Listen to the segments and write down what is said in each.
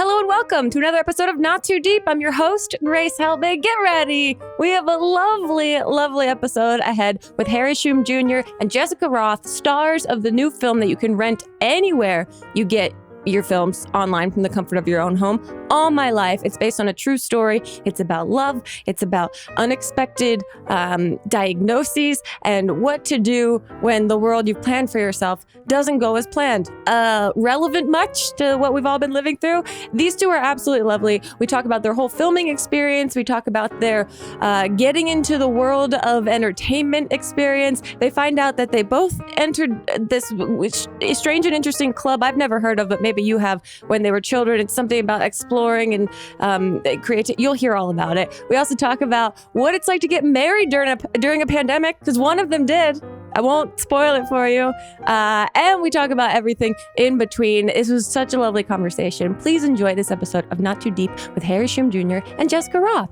Hello and welcome to another episode of Not Too Deep. I'm your host, Grace Helbig. Get ready. We have a lovely, lovely episode ahead with Harry Shum Jr. and Jessica Rothe, stars of the new film that you can rent anywhere you get your films online from the comfort of your own home. All My Life. It's based on a true story. It's about love. It's about unexpected diagnoses and what to do when the world you've planned for yourself doesn't go as planned. Relevant much to what we've all been living through. These two are absolutely lovely. We talk about their whole filming experience. We talk about their getting into the world of entertainment experience. They find out that they both entered this strange and interesting club I've never heard of, but maybe you have, when they were children. It's something about exploring and creative. You'll hear all about it. We also talk about what it's like to get married during a pandemic, because one of them did. I won't spoil it for you. And we talk about everything in between. This was such a lovely conversation. Please enjoy this episode of Not Too Deep with Harry Shum Jr. and Jessica Rothe.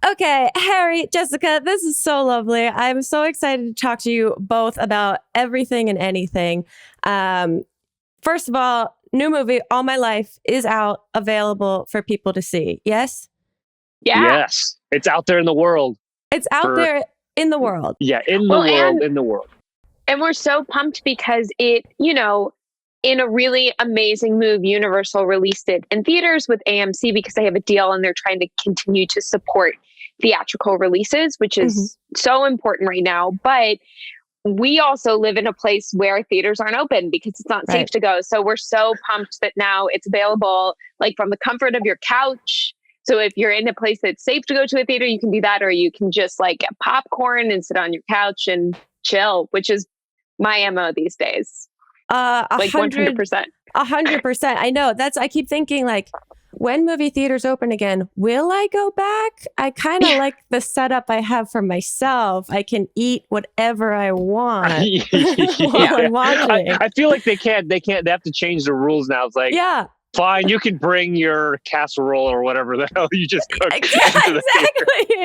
Okay, Harry, Jessica, this is so lovely. I'm so excited to talk to you both about everything and anything. First of all, new movie, All My Life, is out, available for people to see. Yes? Yeah. Yes. It's out there in the world. It's out there in the world. Yeah, in the world. And we're so pumped because it, in a really amazing move, Universal released it in theaters with AMC because they have a deal and they're trying to continue to support theatrical releases, which is so important right now. But we also live in a place where theaters aren't open because it's not safe to go. So we're so pumped that now it's available like from the comfort of your couch. So if you're in a place that's safe to go to a theater, you can do that, or you can just like get popcorn and sit on your couch and chill, which is my MO these days. 100%. 100%. I know. I keep thinking like, when movie theaters open again, will I go back? I kind of like the setup I have for myself. I can eat whatever I want while I'm watching. I feel like they can't. They have to change the rules now. It's like, fine, you can bring your casserole or whatever the hell you just cooked. Yeah, exactly.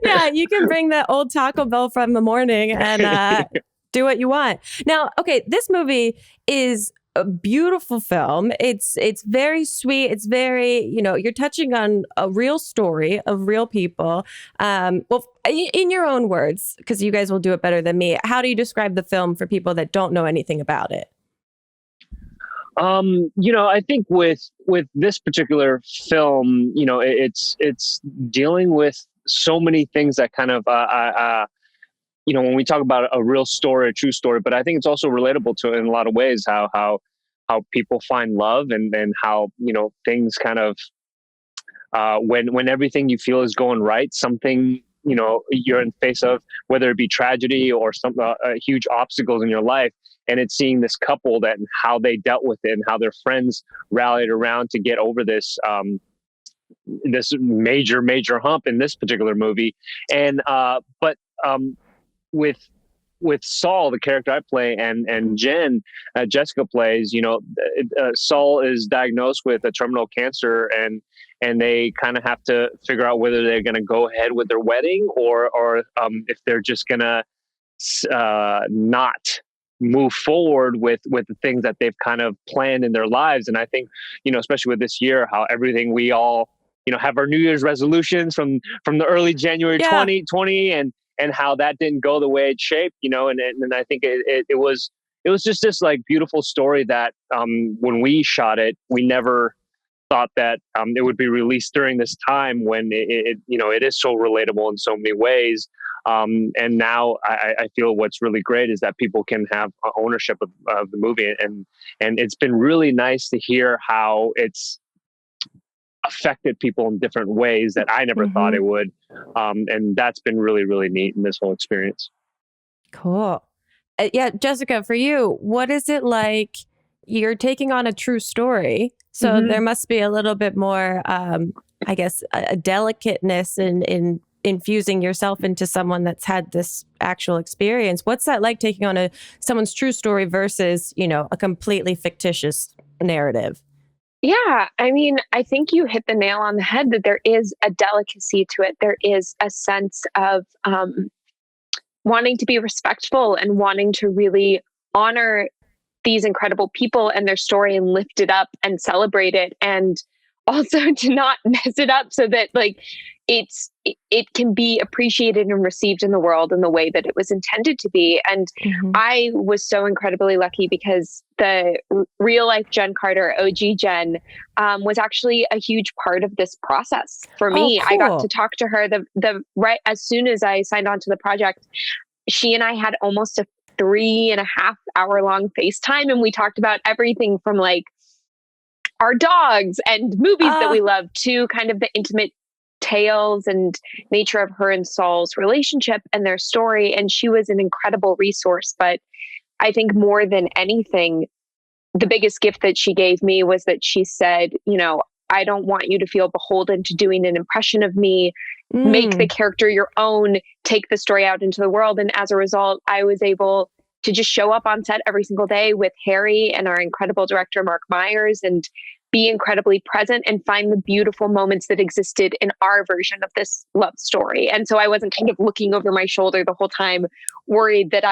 Yeah, you can bring that old Taco Bell from the morning and do what you want. Now, okay, this movie is a beautiful film. It's very sweet. It's very, you're touching on a real story of real people. Well, in your own words, because you guys will do it better than me, how do you describe the film for people that don't know anything about it? I think with this particular film, it's dealing with so many things that kind of, when we talk about a real story, a true story, but I think it's also relatable to in a lot of ways, how people find love and how, things kind of, when everything you feel is going right, something, you're in face of, whether it be tragedy or some huge obstacles in your life. And it's seeing this couple and how they dealt with it and how their friends rallied around to get over this, this major hump in this particular movie. And, with Saul, the character I play, and Jen, Jessica plays, Saul is diagnosed with a terminal cancer, and they kind of have to figure out whether they're going to go ahead with their wedding or if they're just going to not move forward with the things that they've kind of planned in their lives. And I think, especially with this year, how everything we all, have our New Year's resolutions from the early January 2020 and how that didn't go the way it shaped, and I think it was just this like beautiful story that when we shot it, we never thought that it would be released during this time when it is so relatable in so many ways. And now I feel what's really great is that people can have ownership of the movie, and it's been really nice to hear how it's affected people in different ways that I never thought it would. And that's been really, really neat in this whole experience. Cool. Yeah, Jessica, for you, what is it like? You're taking on a true story. So there must be a little bit more, I guess, a delicateness in infusing yourself into someone that's had this actual experience. What's that like, taking on someone's true story versus, a completely fictitious narrative? Yeah, I mean, I think you hit the nail on the head that there is a delicacy to it. There is a sense of wanting to be respectful and wanting to really honor these incredible people and their story and lift it up and celebrate it, and also to not mess it up so that like it can be appreciated and received in the world in the way that it was intended to be. And I was so incredibly lucky because the real life Jen Carter, OG Jen, was actually a huge part of this process for me. Oh, cool. I got to talk to her the right as soon as I signed on to the project. She and I had almost a 3.5 hour long FaceTime, and we talked about everything from like our dogs and movies that we love to kind of the intimate tales and nature of her and Saul's relationship and their story. And she was an incredible resource. But I think more than anything, the biggest gift that she gave me was that she said, you know, I don't want you to feel beholden to doing an impression of me. Make the character your own, take the story out into the world. And as a result, I was able to just show up on set every single day with Harry and our incredible director, Mark Myers, and be incredibly present and find the beautiful moments that existed in our version of this love story. And so I wasn't kind of looking over my shoulder the whole time, worried that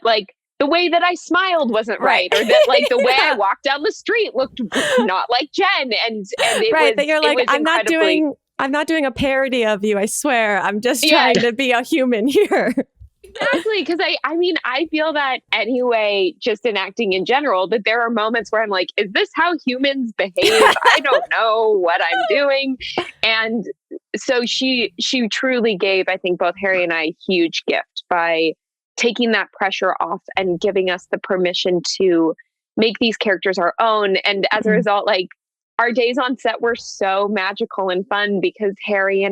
like the way that I smiled wasn't right, or that like the way I walked down the street looked not like Jen. And it was, that you're like, I'm not doing a parody of you, I swear. I'm just trying to be a human here. Exactly. Because I mean, I feel that anyway, just in acting in general, that there are moments where I'm like, is this how humans behave? I don't know what I'm doing. And so she truly gave, I think, both Harry and I a huge gift by taking that pressure off and giving us the permission to make these characters our own. And as a result, like our days on set were so magical and fun because Harry's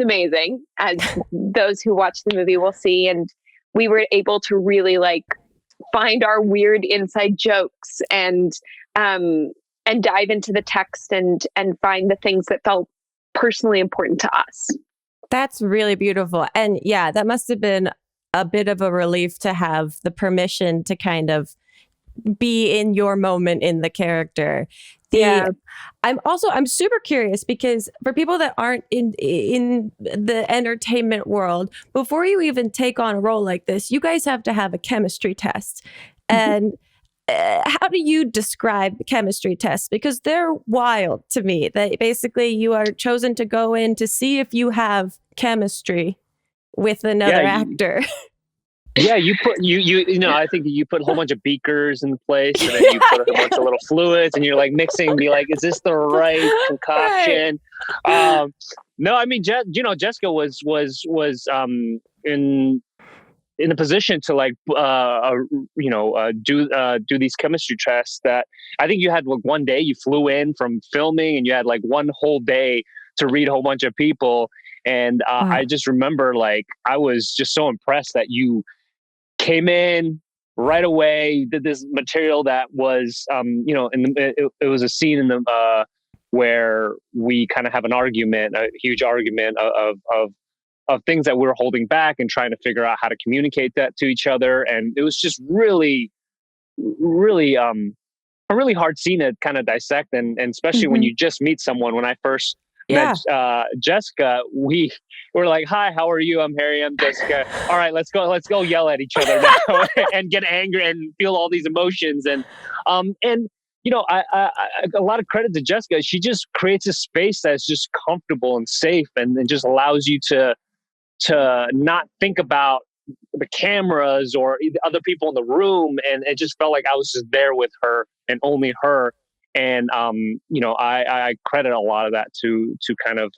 amazing, as those who watch the movie will see. And we were able to really like find our weird inside jokes and dive into the text and find the things that felt personally important to us. That's really beautiful. And yeah, that must have been a bit of a relief to have the permission to kind of be in your moment in the character. I'm super curious because for people that aren't in the entertainment world, before you even take on a role like this, you guys have to have a chemistry test. And how do you describe chemistry tests? Because they're wild to me. That basically you are chosen to go in to see if you have chemistry with another actor. Yeah, you know, I think you put a whole bunch of beakers in place, and then you put a bunch of little fluids, and you're like mixing, be like, is this the right concoction? Right. No, I mean, Jessica was in a position to like, do these chemistry tests that I think you had like one day you flew in from filming, and you had like one whole day to read a whole bunch of people. And I just remember like, I was just so impressed that you came in right away, did this material that was, it was a scene in the where we kind of have an argument, a huge argument of things that we were holding back and trying to figure out how to communicate that to each other. And it was just really, really a really hard scene to kind of dissect, and especially when you just meet someone. When I first met Jessica, we were like, "Hi, how are you? I'm Harry. I'm Jessica. All right, let's go yell at each other now and get angry and feel all these emotions." And you know, I a lot of credit to Jessica. She just creates a space that's just comfortable and safe, and just allows you to not think about the cameras or the other people in the room. And it just felt like I was just there with her and only her. And, I credit a lot of that to kind of,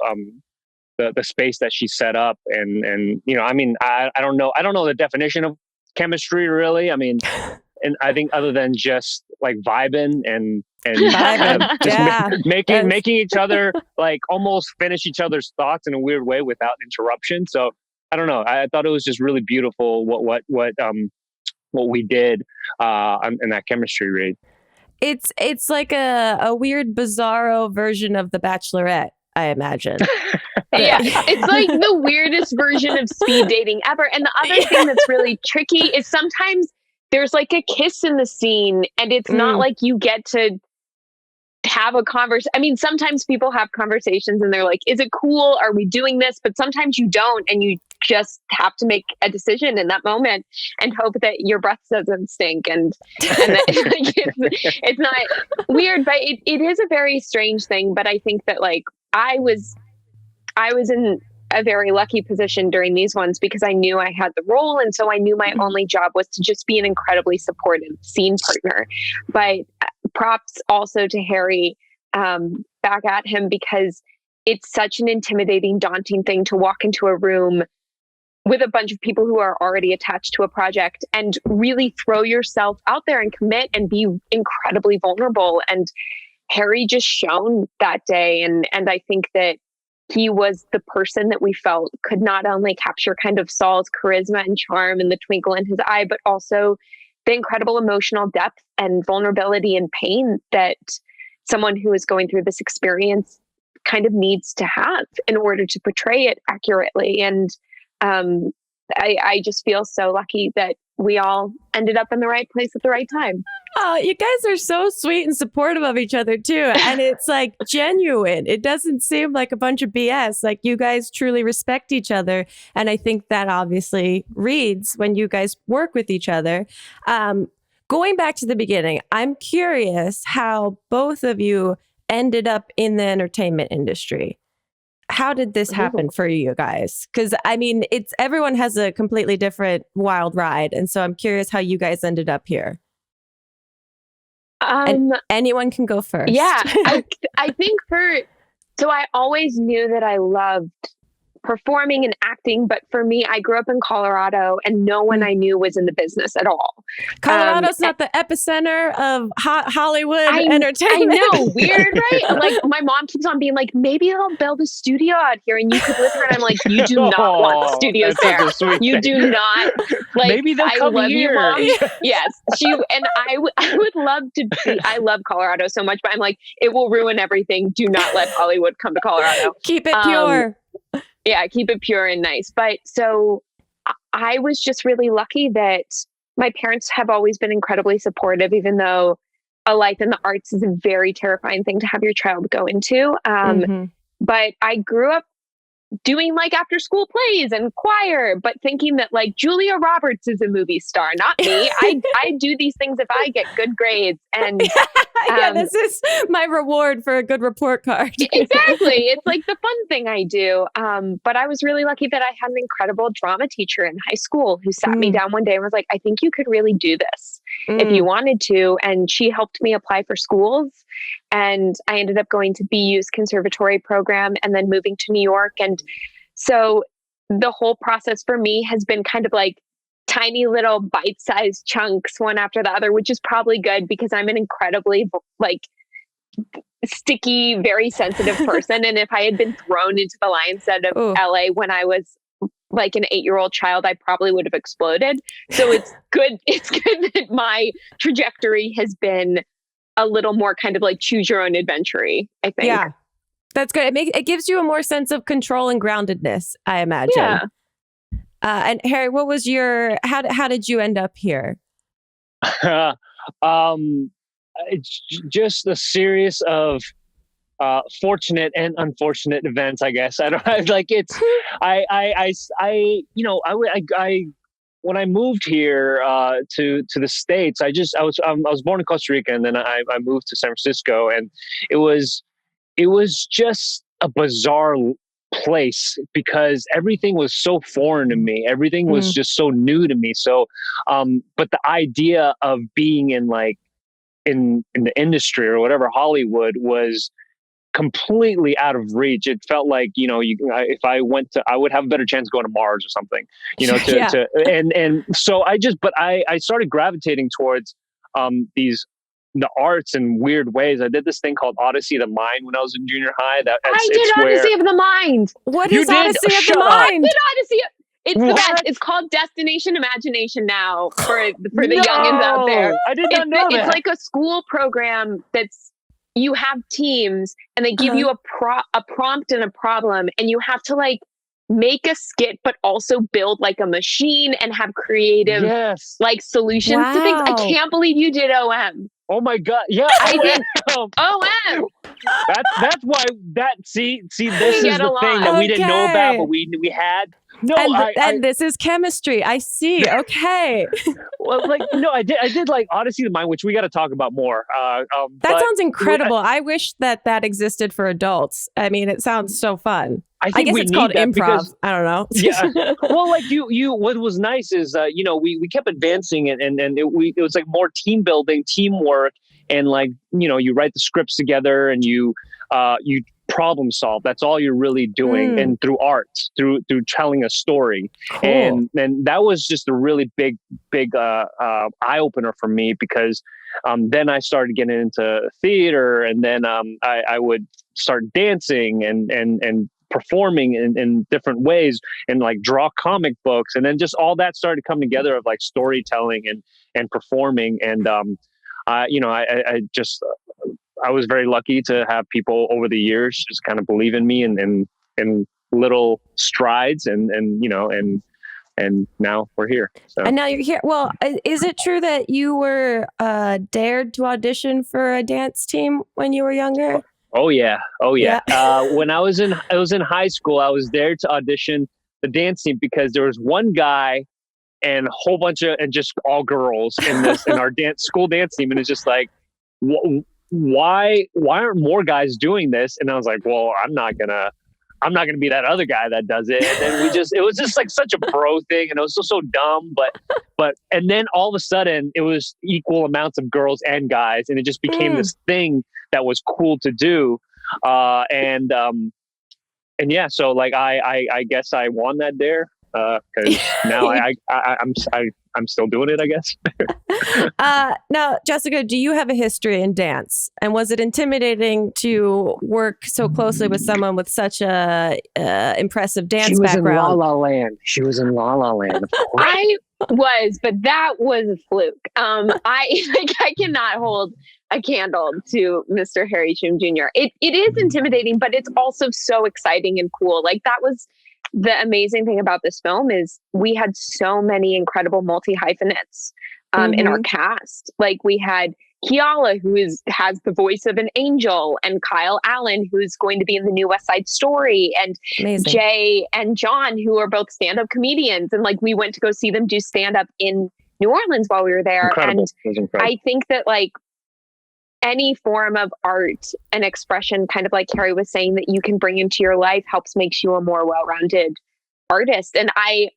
the space that she set up. And, I mean, I don't know the definition of chemistry really. I mean, and I think other than just like vibing and kind of just making each other like almost finish each other's thoughts in a weird way without interruption. So I don't know. I thought it was just really beautiful what we did in that chemistry read. It's like a weird bizarro version of The Bachelorette, I imagine. Yeah, it's like the weirdest version of speed dating ever. And the other thing that's really tricky is sometimes there's like a kiss in the scene, and it's not like you get to have a conversation. I mean, sometimes people have conversations and they're like, is it cool? Are we doing this? But sometimes you don't, and you just have to make a decision in that moment and hope that your breath doesn't stink. And that, like, it's not weird, but it is a very strange thing. But I think that like I was in a very lucky position during these ones because I knew I had the role. And so I knew my only job was to just be an incredibly supportive scene partner. But props also to Harry, back at him, because it's such an intimidating, daunting thing to walk into a room with a bunch of people who are already attached to a project and really throw yourself out there and commit and be incredibly vulnerable. And Harry just shone that day. And I think that he was the person that we felt could not only capture kind of Saul's charisma and charm and the twinkle in his eye, but also the incredible emotional depth and vulnerability and pain that someone who is going through this experience kind of needs to have in order to portray it accurately. And I just feel so lucky that we all ended up in the right place at the right time. Oh, you guys are so sweet and supportive of each other too. And it's like genuine. It doesn't seem like a bunch of BS. Like you guys truly respect each other. And I think that obviously reads when you guys work with each other. Going back to the beginning, I'm curious how both of you ended up in the entertainment industry. How did this happen for you guys? Because I mean, everyone has a completely different wild ride. And so I'm curious how you guys ended up here. And anyone can go first. Yeah, I think so I always knew that I loved performing and acting, but for me, I grew up in Colorado and no one I knew was in the business at all. Colorado's not the epicenter of Hollywood entertainment. I know, weird, right? Like my mom keeps on being like, maybe I'll build a studio out here and you could live here. And I'm like, you do not want studios there. You do not. Like, maybe they'll come love here. You, Mom. Yes, I would love to be. I love Colorado so much, but I'm like, it will ruin everything. Do not let Hollywood come to Colorado. Keep it pure. Yeah, keep it pure and nice. But so I was just really lucky that my parents have always been incredibly supportive, even though a life in the arts is a very terrifying thing to have your child go into. But I grew up doing like after school plays and choir, but thinking that like Julia Roberts is a movie star, not me. I do these things if I get good grades. And yeah, this is my reward for a good report card. Exactly. It's like the fun thing I do. But I was really lucky that I had an incredible drama teacher in high school who sat me down one day and was like, I think you could really do this if you wanted to. And she helped me apply for schools. And I ended up going to BU's conservatory program and then moving to New York. And so the whole process for me has been kind of like tiny little bite-sized chunks, one after the other, which is probably good because I'm an incredibly like sticky, very sensitive person. And if I had been thrown into the lion's den of LA when I was like an 8-year-old child, I probably would have exploded. So it's good. It's good that my trajectory has been a little more kind of like choose your own adventure-y, I think. Yeah, that's good. It gives you a more sense of control and groundedness, I imagine. Yeah. And Harry, what was how did you end up here? It's just a series of fortunate and unfortunate events, I guess. I don't like it's. When I moved here to the States, I was born in Costa Rica, and then I moved to San Francisco, and it was just a bizarre place because everything was so foreign to me. Everything was just so new to me. So, but the idea of being in the industry or whatever, Hollywood, was completely out of reach. It felt like, if I went to, I would have a better chance going to Mars or something, and so I started gravitating towards the arts in weird ways. I did this thing called Odyssey of the Mind when I was in junior high. I did Odyssey of the Mind. What is Odyssey of the Mind? I did Odyssey. It's the best. It's called Destination Imagination now for the youngins out there. I did not know that. It's like a school program you have teams and they give you a prompt and a problem, and you have to like make a skit, but also build like a machine and have creative like solutions to things. I can't believe you did OM. Oh my God. Yeah. I did OM. That's why this is the thing that we didn't know about, but we had No, and this is chemistry. I see. Okay. Well, like, no, I did like Odyssey of the Mind, which we got to talk about more. That sounds incredible. I wish that existed for adults. I mean, it sounds so fun. I guess it's called improv. Because, I don't know. Yeah. Well, like you, what was nice is, we kept advancing and it was like more team building, teamwork, and like, you write the scripts together and you problem solve. That's all you're really doing. And through art, through telling a story. Cool. And that was just a really big eye opener for me, because then I started getting into theater, and then I would start dancing and performing in different ways, and like draw comic books, and then just all that started coming together of like storytelling and performing. And I was very lucky to have people over the years just kind of believe in me in little strides, and now we're here. So. And now you're here. Well, is it true that you were dared to audition for a dance team when you were younger? Oh yeah. When I was in high school, I was there to audition the dance team because there was one guy and a whole bunch of, and just all girls in our school dance team. And it's just like, why aren't more guys doing this? And I was like, well, I'm not gonna be that other guy that does it. And then it was just like such a bro thing, and it was so dumb, but, and then all of a sudden it was equal amounts of girls and guys. And it just became this thing that was cool to do. And yeah, so like, I guess I won that dare. Cause now I'm still doing it, I guess. Now, Jessica, do you have a history in dance? And was it intimidating to work so closely with someone with such a impressive dance background? She was in La La Land. I was, but that was a fluke. I cannot hold a candle to Mr. Harry Shum Jr. It is intimidating, but it's also so exciting and cool. Like, that was the amazing thing about this film, is we had so many incredible multi-hyphenates in our cast. Like, we had Kiala, who has the voice of an angel, and Kyle Allen, who's going to be in the new West Side Story, and amazing. Jay and John, who are both stand-up comedians. And like, we went to go see them do stand-up in New Orleans while we were there. Incredible. And I think that like any form of art and expression, kind of like Harry was saying, that you can bring into your life makes you a more well-rounded artist. And I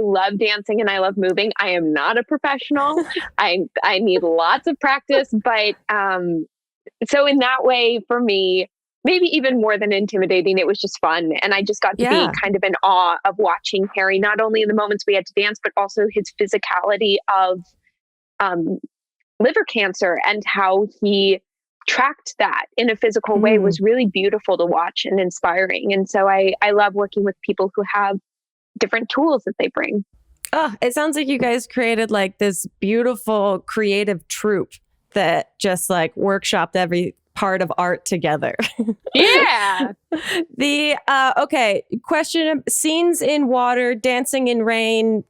love dancing and I love moving. I am not a professional. I need lots of practice, but so in that way, for me, maybe even more than intimidating, it was just fun. And I just got to be kind of in awe of watching Harry, not only in the moments we had to dance, but also his physicality of liver cancer, and how he tracked that in a physical way was really beautiful to watch and inspiring. And so I love working with people who have different tools that they bring. Oh, it sounds like you guys created like this beautiful creative troupe that just like workshopped every part of art together. Yeah. Okay, question: scenes in water, dancing in rain.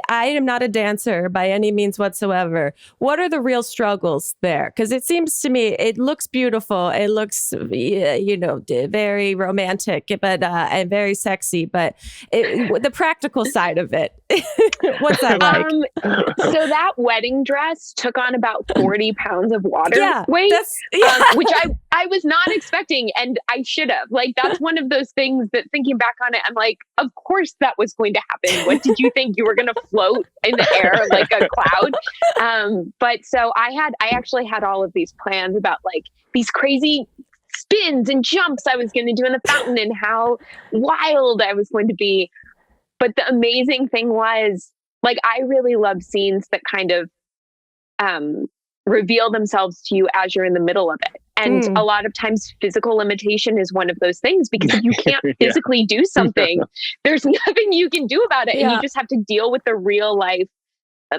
I am not a dancer by any means whatsoever. What are the real struggles there? Because it seems to me it looks beautiful. It looks, very romantic, but and very sexy. But the practical side of it, what's that like? So that wedding dress took on about 40 pounds of water weight. Which I was not expecting, and I should have. Like, that's one of those things that, thinking back on it, I'm like, of course that was going to happen. What did you think? You were going to float in the air like a cloud? But so I actually had all of these plans about like these crazy spins and jumps I was going to do in the fountain, and how wild I was going to be. But the amazing thing was, like, I really love scenes that kind of reveal themselves to you as you're in the middle of it. And a lot of times physical limitation is one of those things, because if you can't physically do something, there's nothing you can do about it. And you just have to deal with the real life,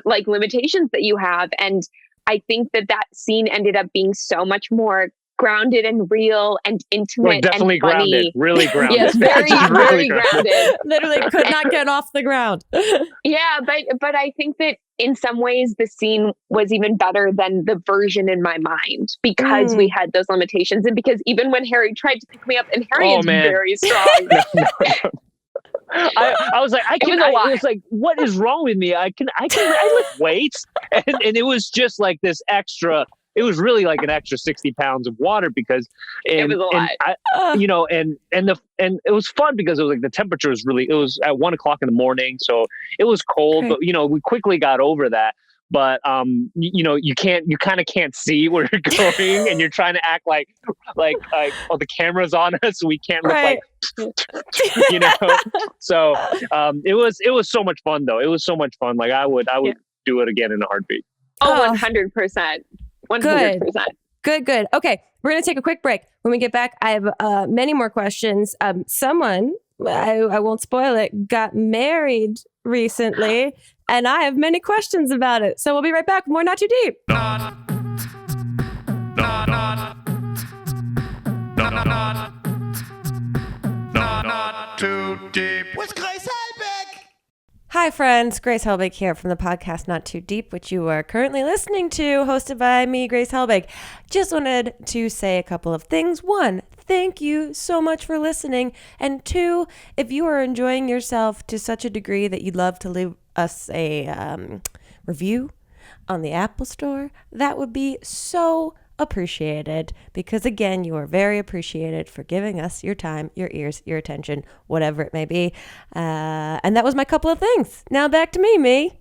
like, limitations that you have. And I think that scene ended up being so much more grounded and real and intimate. Definitely and funny. Grounded, really grounded. Yes, very, very grounded. Literally could not get off the ground. Yeah, but I think that in some ways the scene was even better than the version in my mind, because we had those limitations, and because even when Harry tried to pick me up, and Harry is very strong. I was like, it was like, what is wrong with me? I lift weights. And it was just like this extra, it was really like an extra 60 pounds of water because it was a lot. And it was fun because it was like the temperature was it was at 1 o'clock in the morning. So it was cold, but we quickly got over that. But you kind of can't see where you're going, and you're trying to act like the camera's on us, so we can't look like So it was so much fun though. It was so much fun. Like I would do it again in a heartbeat. 100%. 100%. Good. Okay, we're gonna take a quick break. When we get back, I have many more questions. Someone, I won't spoil it, got married recently, and I have many questions about it. So we'll be right back with more Not Too Deep. Not Too Deep with Grace Helbig. Hi friends, Grace Helbig here from the podcast Not Too Deep, which you are currently listening to, hosted by me, Grace Helbig. Just wanted to say a couple of things. One, thank you so much for listening. And two, if you are enjoying yourself to such a degree that you'd love to leave us a review on the Apple Store, that would be so appreciated, because again, you are very appreciated for giving us your time, your ears, your attention, whatever it may be. And that was my couple of things. Now back to me.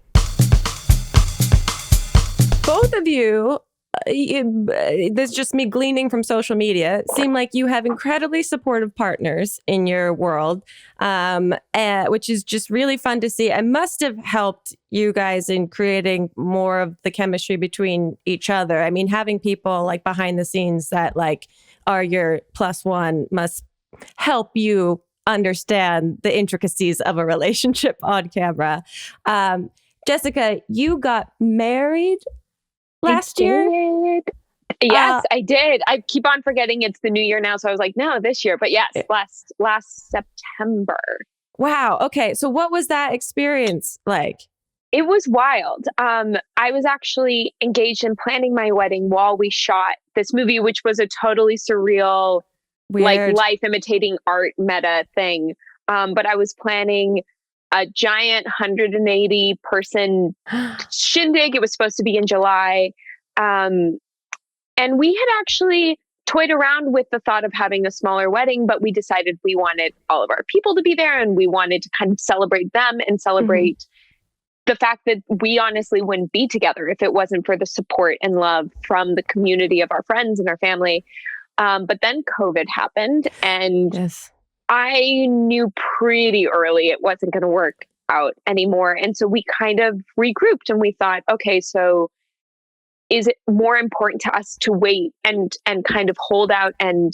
Both of you, this is just me gleaning from social media, seem like you have incredibly supportive partners in your world, which is just really fun to see. And must have helped you guys in creating more of the chemistry between each other. I mean, having people like behind the scenes that like are your plus one must help you understand the intricacies of a relationship on camera. Jessica, you got married last year? Yes, I did. I keep on forgetting it's the new year now. So I was like, no, this year. But yes, last September. Wow. Okay. So what was that experience like? It was wild. I was actually engaged in planning my wedding while we shot this movie, which was a totally surreal, like life imitating art meta thing. But I was planning a giant 180 person shindig. It was supposed to be in July. And we had actually toyed around with the thought of having a smaller wedding, but we decided we wanted all of our people to be there, and we wanted to kind of celebrate them and celebrate the fact that we honestly wouldn't be together if it wasn't for the support and love from the community of our friends and our family. But then COVID happened, and I knew pretty early it wasn't going to work out anymore. And so we kind of regrouped and we thought, okay, so is it more important to us to wait and kind of hold out and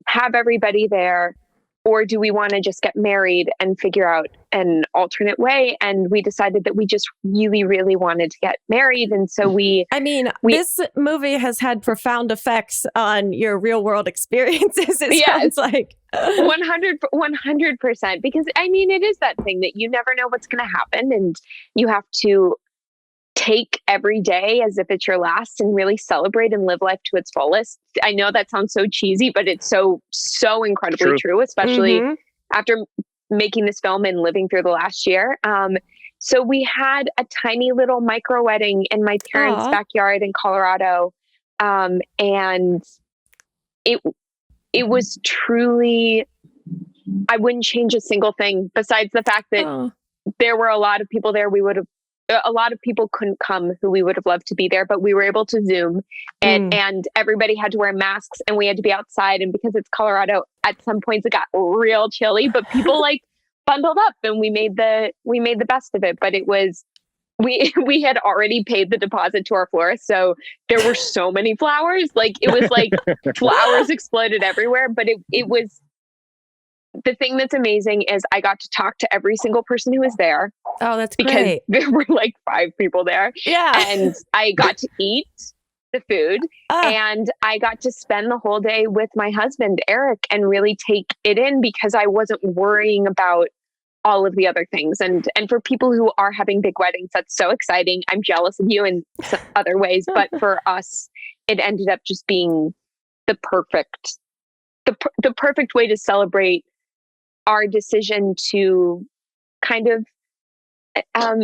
have everybody there? Or do we want to just get married and figure out an alternate way? And we decided that we just really, really wanted to get married. And so this movie has had profound effects on your real world experiences. It sounds like 100%. Because I mean, it is that thing that you never know what's going to happen, and you have to take every day as if it's your last and really celebrate and live life to its fullest. I know that sounds so cheesy, but it's so incredibly true, especially after making this film and living through the last year. So we had a tiny little micro wedding in my parents' backyard in Colorado. And it was truly, I wouldn't change a single thing besides the fact that there were a lot of people there. A lot of people couldn't come who we would have loved to be there, but we were able to Zoom, and everybody had to wear masks, and we had to be outside. And because it's Colorado, at some points it got real chilly, but people like bundled up, and we made the best of it. But it was, we had already paid the deposit to our florist. So there were so many flowers, like it was like flowers exploded everywhere, but it was, the thing that's amazing is I got to talk to every single person who was there. Oh, that's great. Because there were like 5 people there. Yeah. And I got to eat the food, and I got to spend the whole day with my husband, Eric, and really take it in, because I wasn't worrying about all of the other things. And for people who are having big weddings, that's so exciting. I'm jealous of you in some other ways, but for us, it ended up just being the perfect way to celebrate our decision to kind of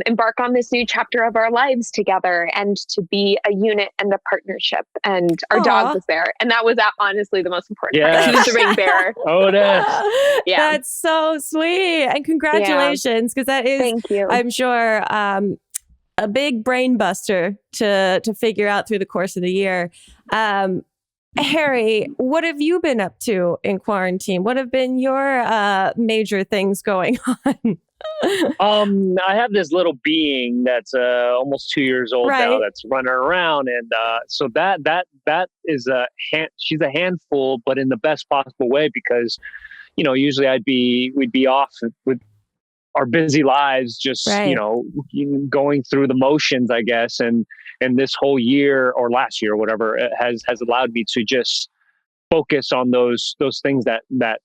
embark on this new chapter of our lives together and to be a unit and a partnership. And our dog was there. And that was honestly the most important part. She was the ring bearer. Yeah. That's so sweet. And congratulations, because that is, thank you. I'm sure, a big brain buster to figure out through the course of the year. Harry, what have you been up to in quarantine? What have been your major things going on? I have this little being that's almost 2 years old now that's running around, and so that is she's a handful, but in the best possible way, because usually we'd be off with our busy lives, just going through the motions, I guess, and this whole year or last year or whatever has allowed me to just focus on those things that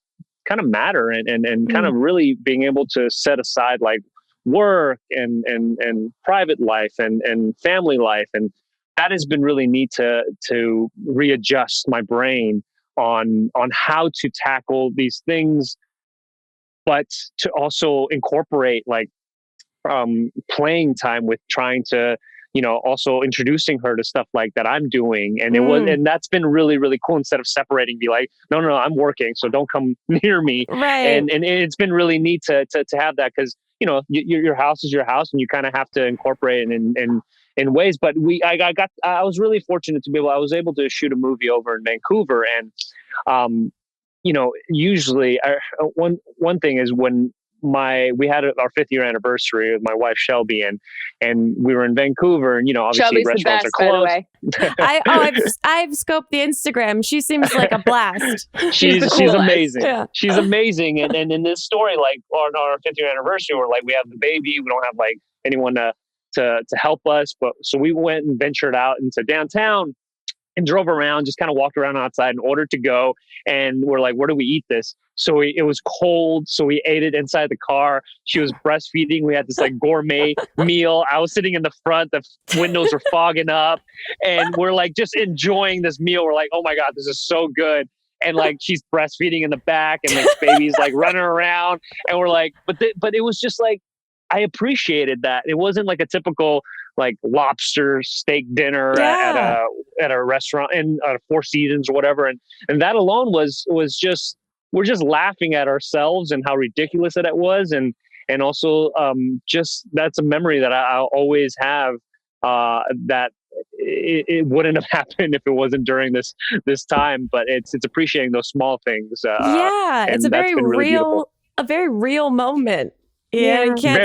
kind of matter, and kind of really being able to set aside like work and private life and family life. And that has been really neat to readjust my brain on how to tackle these things, but to also incorporate like playing time with trying to, also introducing her to stuff like that I'm doing. And and that's been really, really cool. Instead of separating, be like, no, I'm working, so don't come near me. Right. And it's been really neat to have that, because, your house is your house, and you kind of have to incorporate it in ways. But I was really fortunate to I was able to shoot a movie over in Vancouver. And, usually one thing is when we had our 5th year anniversary with my wife Shelby, and we were in Vancouver, and obviously Shelby's restaurants the best, are closed. by the way. I've scoped the Instagram. She seems like a blast. She's amazing. Yeah. She's amazing. And in this story, like on our 5th year anniversary, we're like, we have the baby, we don't have like anyone to help us, but so we went and ventured out into downtown and drove around, just kind of walked around outside and ordered to go. And we're like, where do we eat this? So it was cold, so we ate it inside the car. She was breastfeeding. We had this like gourmet meal. I was sitting in the front. The windows were fogging up, and we're like just enjoying this meal. We're like, oh my God, this is so good. And like she's breastfeeding in the back, and the baby's like running around. And we're like, but it was just like, I appreciated that. It wasn't like a typical like lobster steak dinner at a restaurant in Four Seasons or whatever. And that alone was just, we're just laughing at ourselves and how ridiculous that was. And also just, that's a memory that I'll always have, that it wouldn't have happened if it wasn't during this time, but it's appreciating those small things. It's a very real moment. Yeah, you can't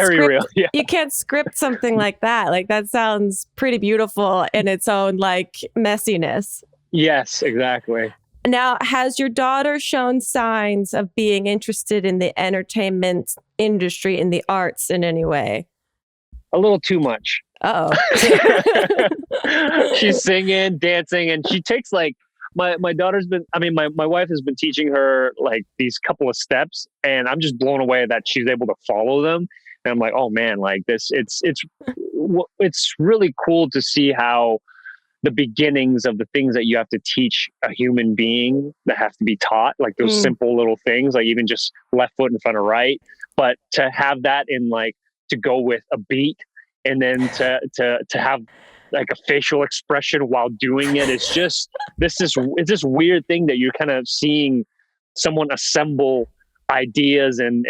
You can't script something like that. Like that sounds pretty beautiful in its own like messiness. Yes, exactly. Now, has your daughter shown signs of being interested in the entertainment industry, in the arts in any way? A little too much. Uh-oh. She's singing, dancing, and she takes like my wife has been teaching her like these couple of steps, and I'm just blown away that she's able to follow them. And I'm like, oh man, like this, it's really cool to see how the beginnings of the things that you have to teach a human being that have to be taught, like those simple little things, like even just left foot in front of right. But to have that in like, to go with a beat, and then to have like a facial expression while doing it, it's just it's this weird thing that you're kind of seeing someone assemble ideas and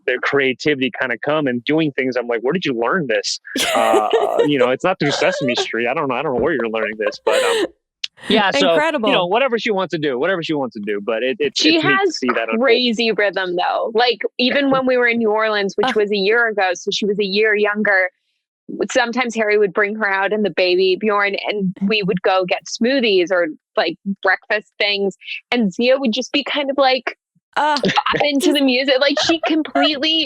their creativity kind of come and doing things. I'm like, where did you learn this? It's not through Sesame Street. I don't know where you're learning this, but yeah, so incredible. Whatever she wants to do. But she has neat to see that crazy rhythm though. Like even when we were in New Orleans, which was a year ago, so she was a year younger. Sometimes Harry would bring her out and the baby Bjorn, and we would go get smoothies or like breakfast things, and Zia would just be kind of like pop into the music. Like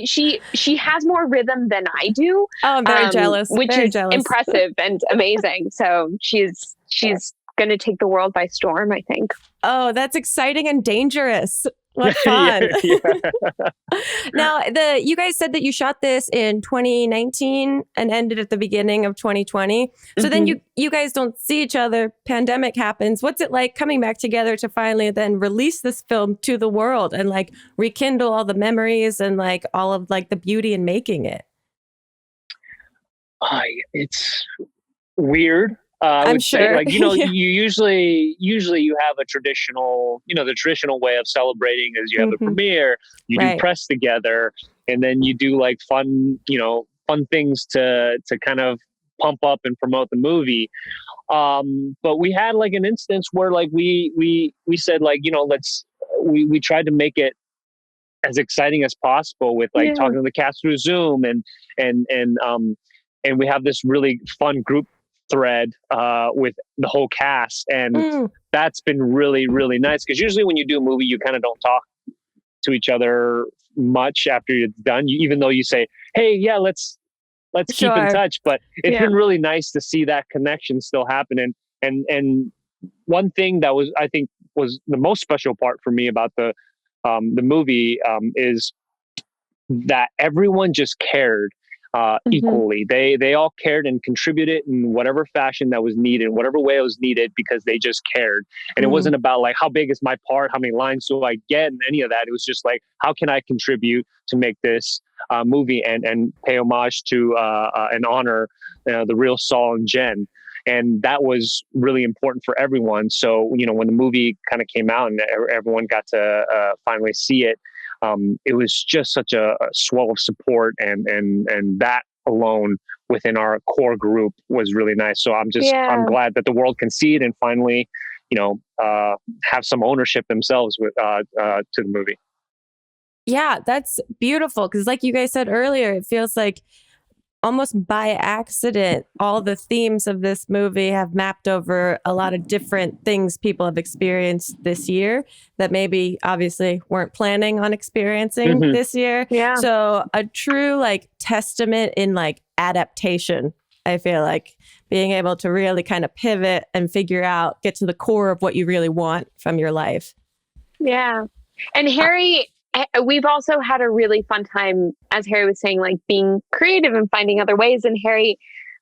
she has more rhythm than I do. Oh, I'm very jealous. Which very is jealous. impressive and amazing. So she's going to take the world by storm, I think. Oh, that's exciting and dangerous. What fun. Yeah. Now, you guys said that you shot this in 2019 and ended at the beginning of 2020. So then you guys don't see each other. Pandemic happens. What's it like coming back together to finally then release this film to the world and like rekindle all the memories and like all of like the beauty in making it? It's weird. I I'm would say, sure. like, you know, Yeah. you usually you have a traditional, you know, the traditional way of celebrating is you have a premiere, you do Right. press together, and then you do like fun things to kind of pump up and promote the movie. But we had like an instance where like we said, like, you know, we tried to make it as exciting as possible with like talking to the cast through Zoom and we have this really fun group thread with the whole cast, and that's been really, really nice, because usually when you do a movie you kind of don't talk to each other much after it's done, even though you say, hey, yeah, let's keep in touch, but it's been really nice to see that connection still happen. And one thing that I think was the most special part for me about the movie is that everyone just cared equally. They all cared and contributed in whatever fashion that was needed, whatever way it was needed, because they just cared. And it wasn't about like, how big is my part? How many lines do I get? And any of that. It was just like, how can I contribute to make this movie and pay homage to and honor the real Saul and Jen. And that was really important for everyone. So, you know, when the movie kind of came out and everyone got to finally see it, it was just such a swell of support, and that alone within our core group was really nice. So I'm glad that the world can see it and finally, you know, have some ownership themselves with to the movie. Yeah, that's beautiful. Because like you guys said earlier, it feels like almost by accident, all the themes of this movie have mapped over a lot of different things people have experienced this year that maybe obviously weren't planning on experiencing this year. Yeah. So a true like testament in like adaptation, I feel like, being able to really kind of pivot and figure out, get to the core of what you really want from your life. Yeah. And Harry, we've also had a really fun time, as Harry was saying, like being creative and finding other ways. And Harry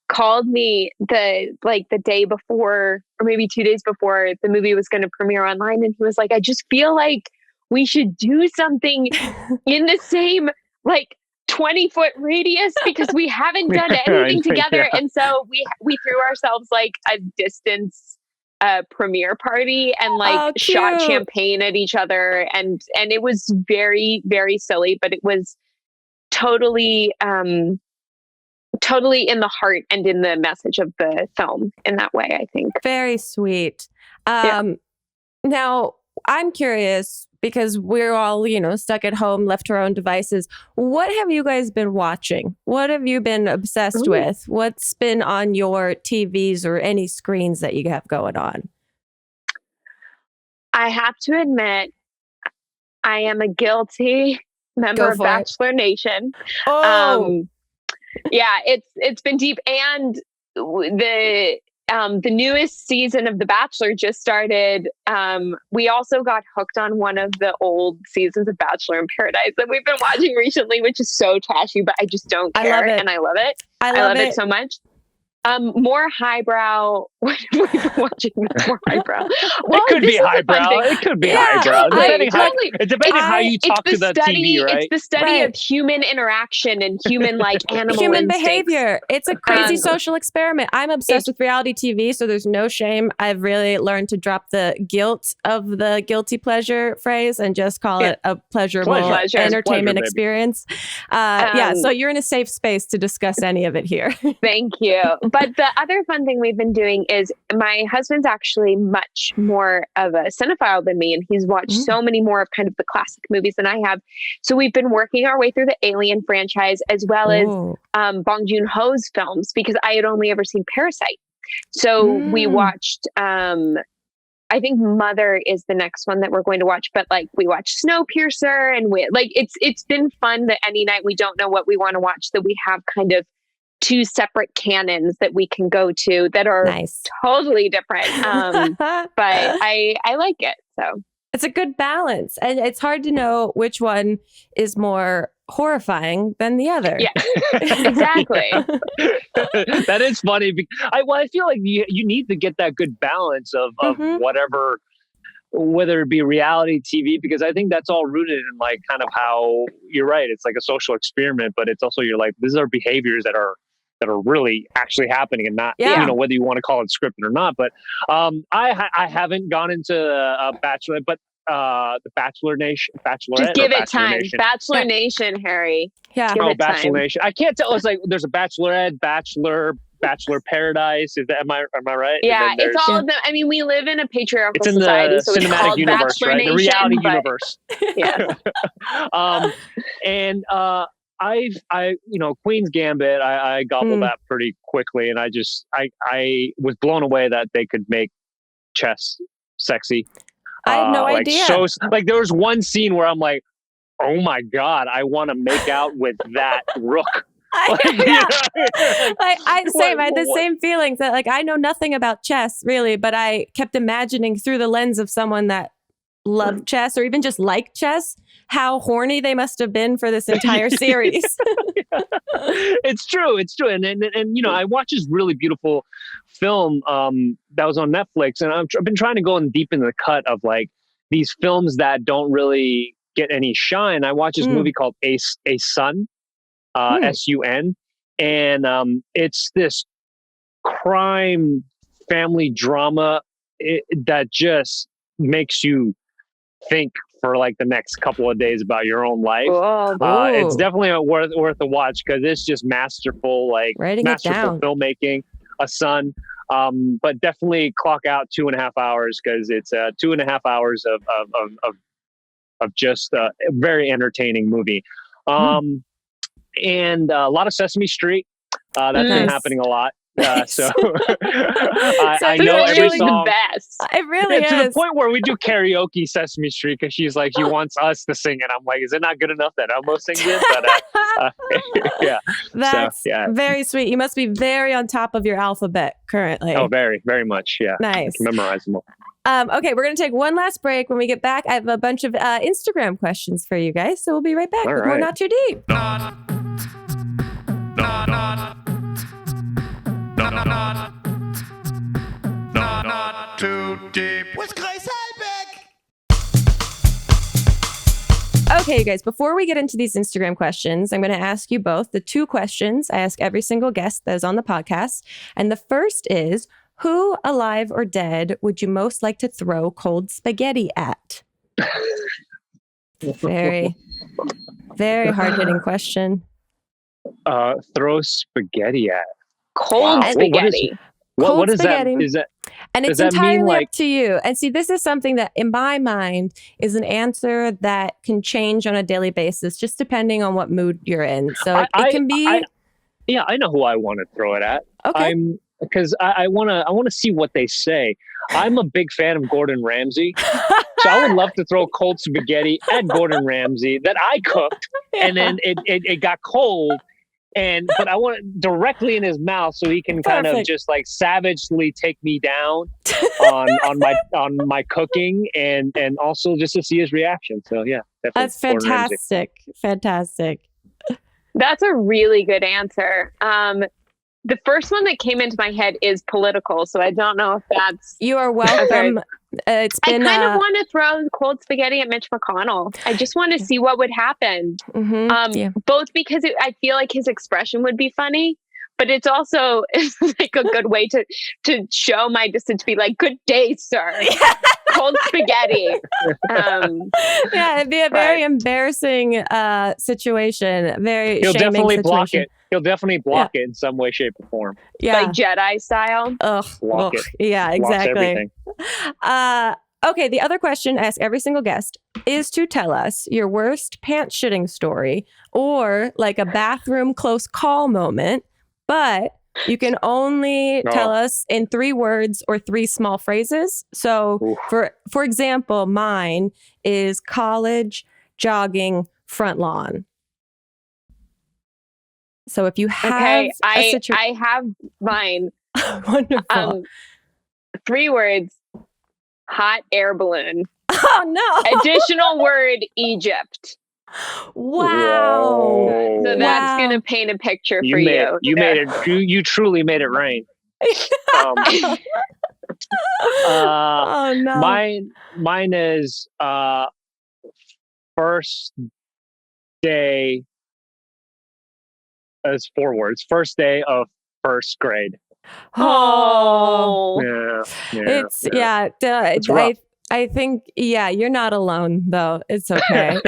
called me the day before, or maybe 2 days before the movie was going to premiere online. And he was like, I just feel like we should do something in the same like 20-foot radius, because we haven't done anything together. And so we threw ourselves like a distance premiere party and like shot champagne at each other, and it was very, very silly, but it was totally totally in the heart and in the message of the film in that way, I think. Very sweet. Now I'm curious, because we're all, you know, stuck at home, left to our own devices. What have you guys been watching? What have you been obsessed with? What's been on your TVs or any screens that you have going on? I have to admit, I am a guilty member of Bachelor Nation. Yeah, it's been deep, and the newest season of The Bachelor just started. We also got hooked on one of the old seasons of Bachelor in Paradise that we've been watching recently, which is so trashy, but I just don't care, and I love it. I love it so much. More highbrow. What have we been watching that's more highbrow? Well, it could be highbrow. It could be highbrow. Depending how you talk to the TV, right? It's the study of human interaction and human like animal human instincts. behavior. It's a crazy social experiment. I'm obsessed with reality TV, so there's no shame. I've really learned to drop the guilt of the guilty pleasure phrase and just call it a pleasurable entertainment experience. So you're in a safe space to discuss any of it here. Thank you. But the other fun thing we've been doing is my husband's actually much more of a cinephile than me, and he's watched so many more of kind of the classic movies than I have. So we've been working our way through the Alien franchise as well as Bong Joon-ho's films, because I had only ever seen Parasite. So we watched, I think Mother is the next one that we're going to watch, but like we watched Snowpiercer, and it's been fun that any night we don't know what we want to watch, that we have kind of two separate canons that we can go to that are totally different. But I like it. So It's a good balance. And it's hard to know which one is more horrifying than the other. Yeah, exactly. That is funny. I feel like you need to get that good balance of whatever, whether it be reality TV, because I think that's all rooted in like kind of how you're right. It's like a social experiment, but it's also you're like, these are behaviors that are really actually happening and not, whether you want to call it scripted or not. But I haven't gone into a Bachelor, but the Bachelor Nation, Bachelorette. Just give it time. Nation. Bachelor Nation, Harry. Yeah. Give it Bachelor time. Nation. I can't tell. It's like there's a Bachelorette, Bachelor Paradise. Is that am I right? Yeah, it's all of them. I mean, we live in a patriarchal it's in society, the so it's cinematic called universe, Bachelor right? Nation, The reality but, universe. Yeah. And Queen's Gambit, I gobbled that pretty quickly, and I was blown away that they could make chess sexy. I had no idea. So, like, there was one scene where I'm like, oh my God, I want to make out with that rook. I had the same feelings that like I know nothing about chess really, but I kept imagining through the lens of someone that loved chess or even just liked chess, how horny they must have been for this entire series. It's true. And I watched this really beautiful film that was on Netflix, and I've been trying to go in deep into the cut of like these films that don't really get any shine. I watched this movie called A Sun, S-U-N, and it's this crime family drama that just makes you think for like the next couple of days about your own life. It's definitely worth a watch because it's just masterful, like masterful filmmaking. A Sun, but definitely clock out 2.5 hours because it's 2.5 hours of just a very entertaining movie. And a lot of Sesame Street. That's been happening a lot. So I know every really song. The best. It really is. To the point where we do karaoke Sesame Street because she's like, she wants us to sing it. I'm like, is it not good enough that Elmo sings it? But, yeah. That's very sweet. You must be very on top of your alphabet currently. Oh, very, very much. Yeah. Nice. I can memorize them all. Okay, we're going to take one last break. When we get back, I have a bunch of Instagram questions for you guys. So we'll be right back with more Not Too Deep. Not too deep with Grace Helbig. Okay, you guys, before we get into these Instagram questions, I'm going to ask you both the two questions I ask every single guest that is on the podcast. And the first is, who, alive or dead, would you most like to throw cold spaghetti at? Very, very hard-hitting question. Throw spaghetti at. Cold spaghetti. What is spaghetti. that? Is that? And it's entirely up to you. And see, this is something that in my mind is an answer that can change on a daily basis, just depending on what mood you're in. So it can be. I know who I want to throw it at. Okay. Because I want to see what they say. I'm a big fan of Gordon Ramsay. So I would love to throw cold spaghetti at Gordon Ramsay that I cooked. And then it got cold. But I want it directly in his mouth so he can kind of just like savagely take me down on my cooking and also just to see his reaction. So yeah, that's fantastic. Fantastic. That's a really good answer. The first one that came into my head is political, so I don't know if that's. You are welcome. It's been. I kind of want to throw cold spaghetti at Mitch McConnell. I just want to see what would happen. Both because I feel like his expression would be funny, but it's also like a good way to show my distance. Be like, "Good day, sir." Cold spaghetti. It'd be a very embarrassing situation. He'll shaming definitely situation. block it. He'll definitely block it in some way, shape, or form. Yeah, like Jedi style. Block it. Yeah, exactly. Blocks Okay, the other question I ask every single guest is to tell us your worst pants shitting story or like a bathroom close call moment, but you can only tell us in 3 words or 3 small phrases. So for example, mine is college, jogging, front lawn. So if you have I have mine. Wonderful. 3 words, hot air balloon. Oh no! Additional word, Egypt. Wow! Whoa. So that's Wow. gonna paint a picture You for made you. you made it. You truly made it rain. Um, Oh no! mine is first day. As 4 words. First day of first grade. Oh, Oh, it's It's rough. I think you're not alone though. It's okay.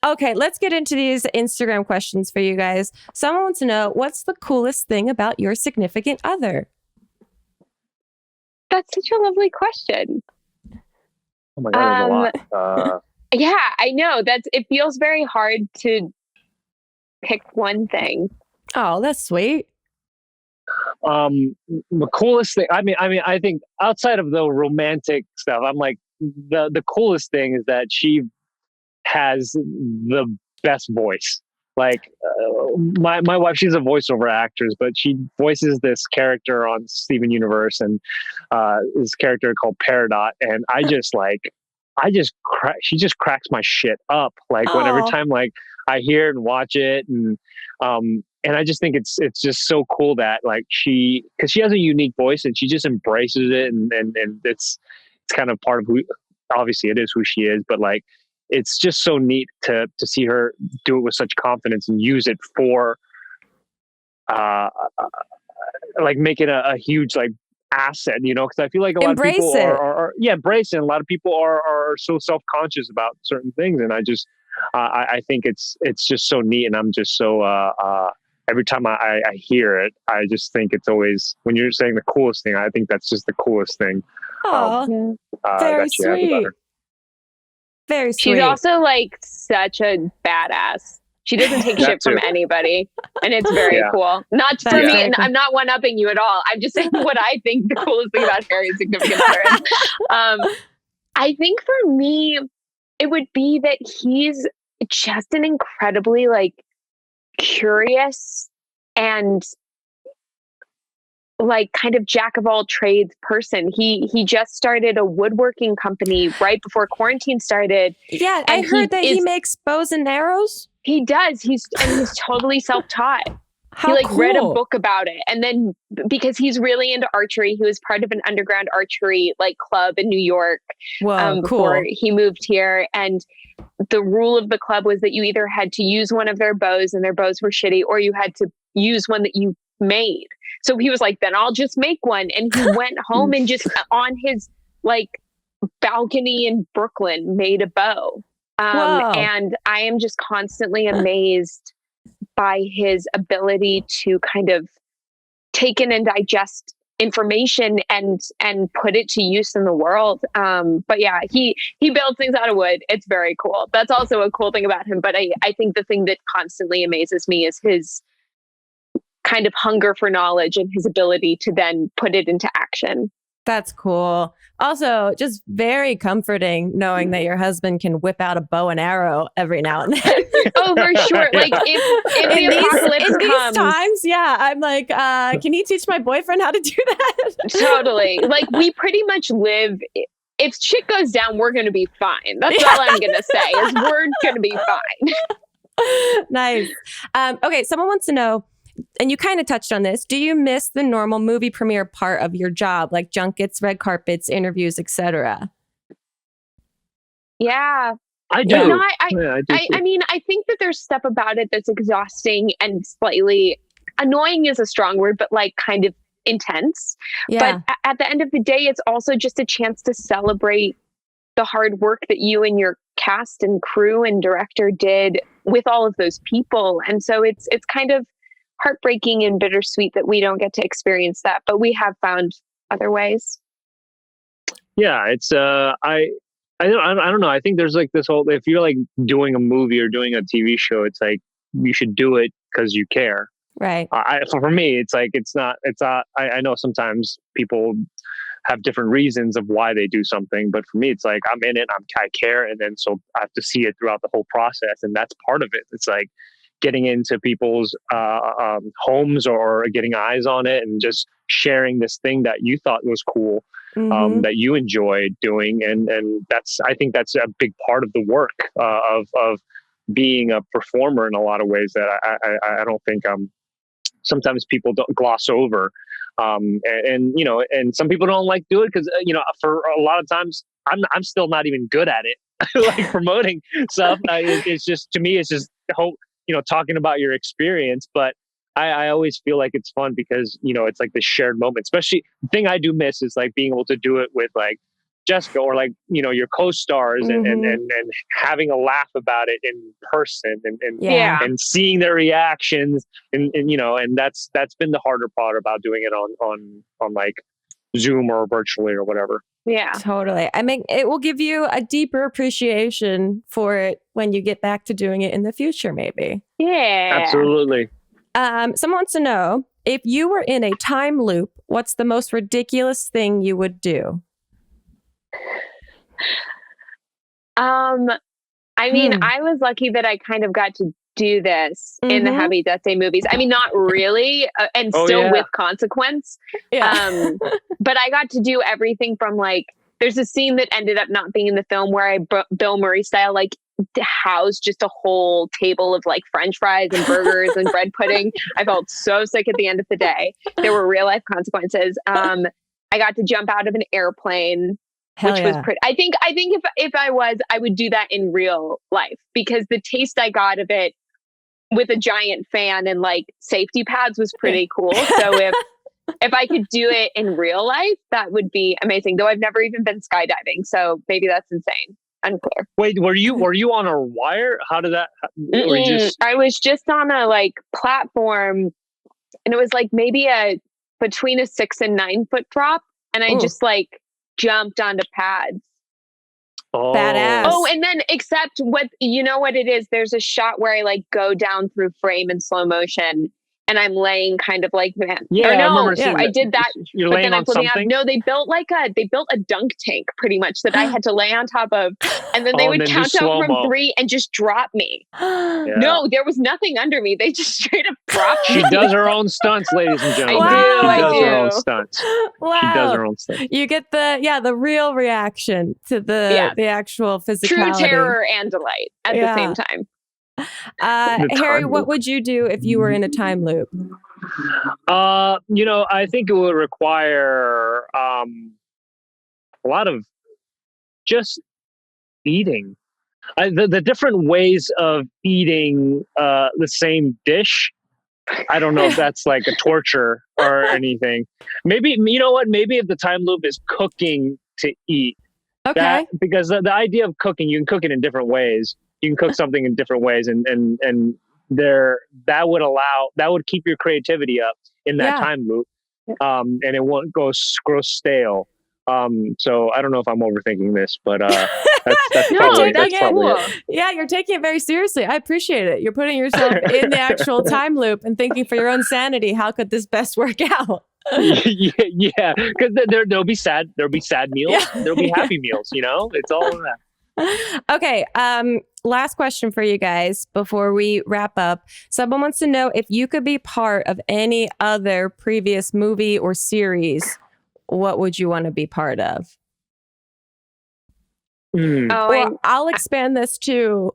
Okay, let's get into these Instagram questions for you guys. Someone wants to know, what's the coolest thing about your significant other? that's such a lovely question. Oh my god, there's a lot. Yeah, I know. It feels very hard to pick one thing. Oh, that's sweet. The coolest thing. I think outside of the romantic stuff, I'm like the coolest thing is that she has the best voice. Like my wife, she's a voiceover actress, but she voices this character on Steven Universe and this character called Peridot, and she just cracks my shit up. Like when every time like I hear it and watch it, and I just think it's just so cool that like because she has a unique voice and she just embraces it, and it's kind of part of who, obviously it is who she is, but like it's just so neat to see her do it with such confidence and use it for like make it a huge like asset, because I feel like a lot of people are embrace it. A lot of people are so self-conscious about certain things, and I think it's just so neat, and I'm just so every time I hear it, I just think it's always, when you're saying the coolest thing, I think that's just the coolest thing. Oh, very that she has about sweet. her. Very sweet. She's also like such a badass. She doesn't take shit from anybody, and it's very cool. Not for me, and I'm not one-upping you at all. I'm just saying what I think the coolest thing about Harry's significant other is. I think for me, it would be that he's just an incredibly like curious and like kind of jack of all trades person. He just started a woodworking company right before quarantine started. Yeah, I heard that he makes bows and arrows. He does. He's totally self-taught. How he cool. read a book about it, and then because he's really into archery, he was part of an underground archery like club in New York. Before he moved here, and the rule of the club was that you either had to use one of their bows and their bows were shitty, or you had to use one that you made. So he was like, then I'll just make one. And he went home and just on his like balcony in Brooklyn made a bow. And I am just constantly amazed by his ability to kind of take in and digest information and put it to use in the world. But yeah, he builds things out of wood. It's very cool. That's also a cool thing about him. But I think the thing that constantly amazes me is his kind of hunger for knowledge and his ability to then put it into action. That's cool. Also, just very comforting knowing that your husband can whip out a bow and arrow every now and then. Oh, for sure. Like if the apocalypse comes, these times, I'm like, can you teach my boyfriend how to do that? Totally. Like we pretty much live. If shit goes down, we're going to be fine. That's all I'm going to say is we're going to be fine. Nice. Okay, someone wants to know, and you kind of touched on this, do you miss the normal movie premiere part of your job, like junkets, red carpets, interviews, etc.? Yeah, I do. No, I mean, I think that there's stuff about it that's exhausting and slightly annoying is a strong word, but like kind of intense. Yeah. But at the end of the day, it's also just a chance to celebrate the hard work that you and your cast and crew and director did with all of those people. And so it's kind of heartbreaking and bittersweet that we don't get to experience that, but we have found other ways. Yeah, it's I don't know. I think there's like this whole, if you're like doing a movie or doing a TV show, it's like you should do it because you care. Right. For me, it's like I know sometimes people have different reasons of why they do something, but for me, it's like I'm in it. I care, and then so I have to see it throughout the whole process, and that's part of it. It's like getting into people's homes or getting eyes on it and just sharing this thing that you thought was cool, that you enjoyed doing. And I think that's a big part of the work of being a performer in a lot of ways that I don't think sometimes people don't gloss over. And some people don't like do it because, for a lot of times I'm still not even good at it. Like promoting stuff. It's just, to me, it's just talking about your experience. But I always feel like it's fun because, it's like this shared moment. Especially the thing I do miss is like being able to do it with like Jessica or like, your co-stars and having a laugh about it in person and seeing their reactions and that's been the harder part about doing it on like Zoom or virtually or whatever. Yeah, totally. I mean, it will give you a deeper appreciation for it when you get back to doing it in the future, maybe. Yeah, absolutely. Someone wants to know, if you were in a time loop, what's the most ridiculous thing you would do? I mean, I was lucky that I kind of got to do this in the Happy Death Day movies. I mean, not really, and still with consequence. Yeah. But I got to do everything from like, there's a scene that ended up not being in the film where I Bill Murray style, like housed just a whole table of like French fries and burgers and bread pudding. I felt so sick at the end of the day. There were real life consequences. I got to jump out of an airplane. Hell which yeah. was pretty. I think if I would do that in real life because the taste I got of it with a giant fan and like safety pads was pretty cool. So if I could do it in real life, that would be amazing. Though I've never even been skydiving, so maybe that's insane. Unclear. Wait, were you on a wire? How did that? I was just on a like platform, and it was like maybe between a 6 and 9 foot drop, and I just like jumped onto pads. Oh. Badass. Oh, and then except what it is, there's a shot where I like go down through frame in slow motion and I'm laying kind of like that. Yeah, I remember seeing I did that. You're but laying then on I'm putting something? out. No, they built a dunk tank pretty much that I had to lay on top of, and then they would count out from 3 and just drop me. Yeah. No, there was nothing under me. They just straight up dropped me. She does her own stunts, ladies and gentlemen. Wow. She does I her own do. stunts. Wow. She does her own stunts. You get the real reaction to the actual physicality. True terror and delight at the same time. Harry, what would you do if you were in a time loop? I think it would require a lot of just eating. The different ways of eating the same dish. I don't know if that's like a torture or anything. Maybe, you know what? Maybe if the time loop is cooking to eat. Okay. Because the idea of cooking, you can cook it in different ways. You can cook something in different ways, and that would keep your creativity up in that time loop, and it won't grow stale. So I don't know if I'm overthinking this, but that's probably it. Yeah, you're taking it very seriously. I appreciate it. You're putting yourself in the actual time loop and thinking for your own sanity, how could this best work out? Yeah, because there'll be sad meals, there'll be happy meals. It's all of that. Okay. Last question for you guys before we wrap up. Someone wants to know if you could be part of any other previous movie or series, what would you want to be part of? I'll expand this to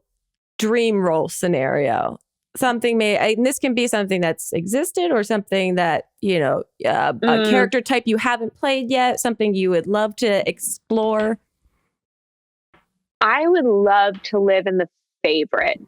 dream role scenario. Something and this can be something that's existed or something that, a character type you haven't played yet, something you would love to explore. I would love to live in The Favorite.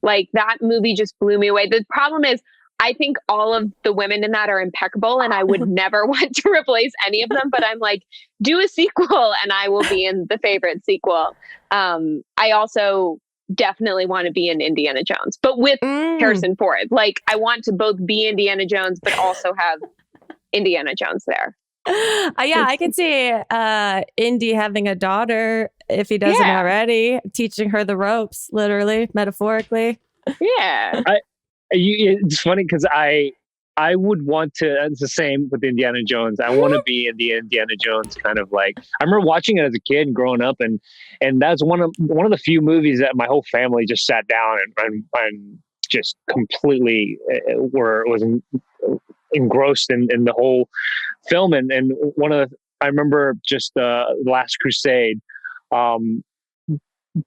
Like that movie just blew me away. The problem is I think all of the women in that are impeccable and I would never want to replace any of them, but I'm like, do a sequel and I will be in The Favorite sequel. I also definitely want to be in Indiana Jones, but with Harrison Ford. Like I want to both be Indiana Jones, but also have Indiana Jones there. I can see Indy having a daughter if he doesn't already, teaching her the ropes, literally, metaphorically. Yeah. It's funny because I would want to. It's the same with Indiana Jones. I want to be in the Indiana Jones kind of like. I remember watching it as a kid, growing up, and that's one of the few movies that my whole family just sat down and just completely was engrossed in the whole film. And I remember just Last Crusade,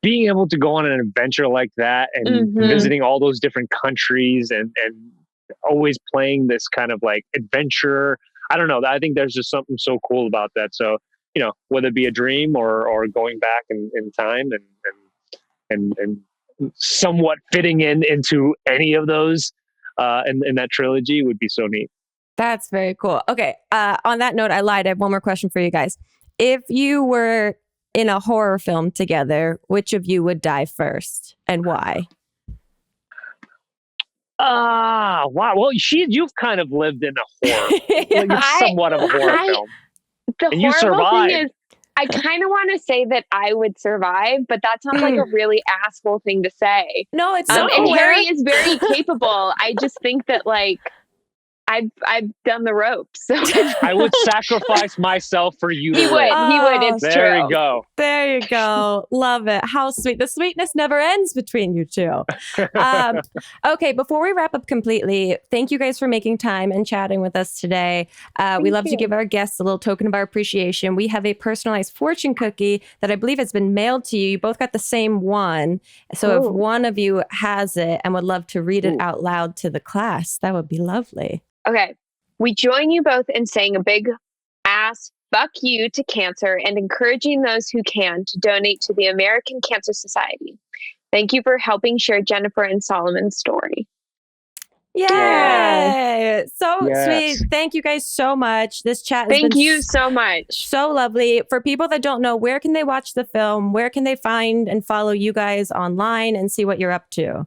being able to go on an adventure like that and visiting all those different countries and always playing this kind of like adventure. I don't know. I think there's just something so cool about that. So, whether it be a dream or going back in time and somewhat fitting into any of those in that trilogy would be so neat. That's very cool. Okay. On that note, I lied. I have one more question for you guys. If you were in a horror film together, which of you would die first and why? Wow. Well, you've kind of lived in a horror, somewhat of a horror film. The and you horrible survived. thing is, I kind of want to say that I would survive, but that sounds like a really asshole thing to say. No, it's and Harry is very capable. I just think that like I've done the ropes. So. I would sacrifice myself for you. He would. It's there true. There you go. There you go. Love it. How sweet. The sweetness never ends between you two. Okay, before we wrap up completely, thank you guys for making time and chatting with us today. We love to give our guests a little token of our appreciation. We have a personalized fortune cookie that I believe has been mailed to you. You both got the same one. So if one of you has it and would love to read it out loud to the class, that would be lovely. Okay. We join you both in saying a big ass fuck you to cancer and encouraging those who can to donate to the American Cancer Society. Thank you for helping share Jennifer and Solomon's story. Yay! So sweet. Thank you guys so much. This chat has Thank been you so much. So lovely. For people that don't know, where can they watch the film? Where can they find and follow you guys online and see what you're up to?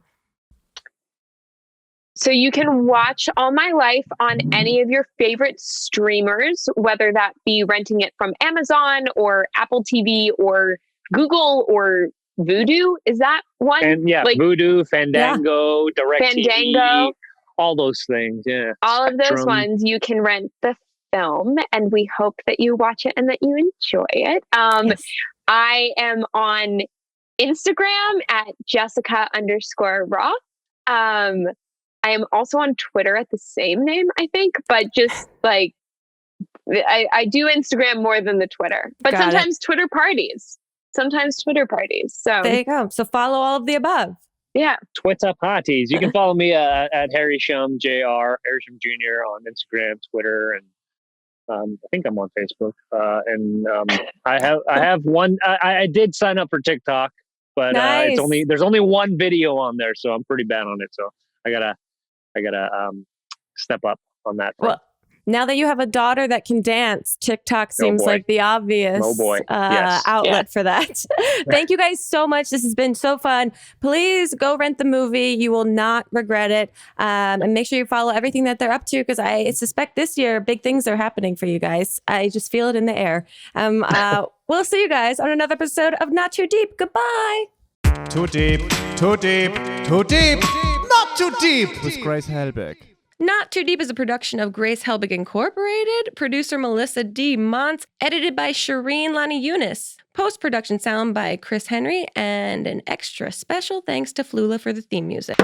So you can watch All My Life on any of your favorite streamers, whether that be renting it from Amazon or Apple TV or Google or Vudu. Is that one? And Vudu, Fandango, DirecTV, all those things. Yeah. All Spectrum. of those ones you can rent the film, and we hope that you watch it and that you enjoy it. I am on Instagram at Jessica_Rothe. I am also on Twitter at the same name, I think, but just like I do Instagram more than the Twitter, but sometimes Twitter parties. So there you go. So follow all of the above. Yeah. Twitter parties. You can follow me at Harry Shum Jr. Harry Shum Jr. on Instagram, Twitter, and I think I'm on Facebook. I have one. I did sign up for TikTok, but there's only one video on there, so I'm pretty bad on it. So I gotta step up on that front. Well, now that you have a daughter that can dance, TikTok seems like the obvious outlet for that. Thank you guys so much. This has been so fun. Please go rent the movie. You will not regret it. And make sure you follow everything that they're up to, because I suspect this year big things are happening for you guys. I just feel it in the air. We'll see you guys on another episode of Not Too Deep. Goodbye. Too deep, too deep, too deep. Not Too Deep with Grace Helbig. Not Too Deep is a production of Grace Helbig Incorporated. Producer Melissa D. Montz. Edited by Shireen Lani Yunus. Post-production sound by Chris Henry. And an extra special thanks to Flula for the theme music.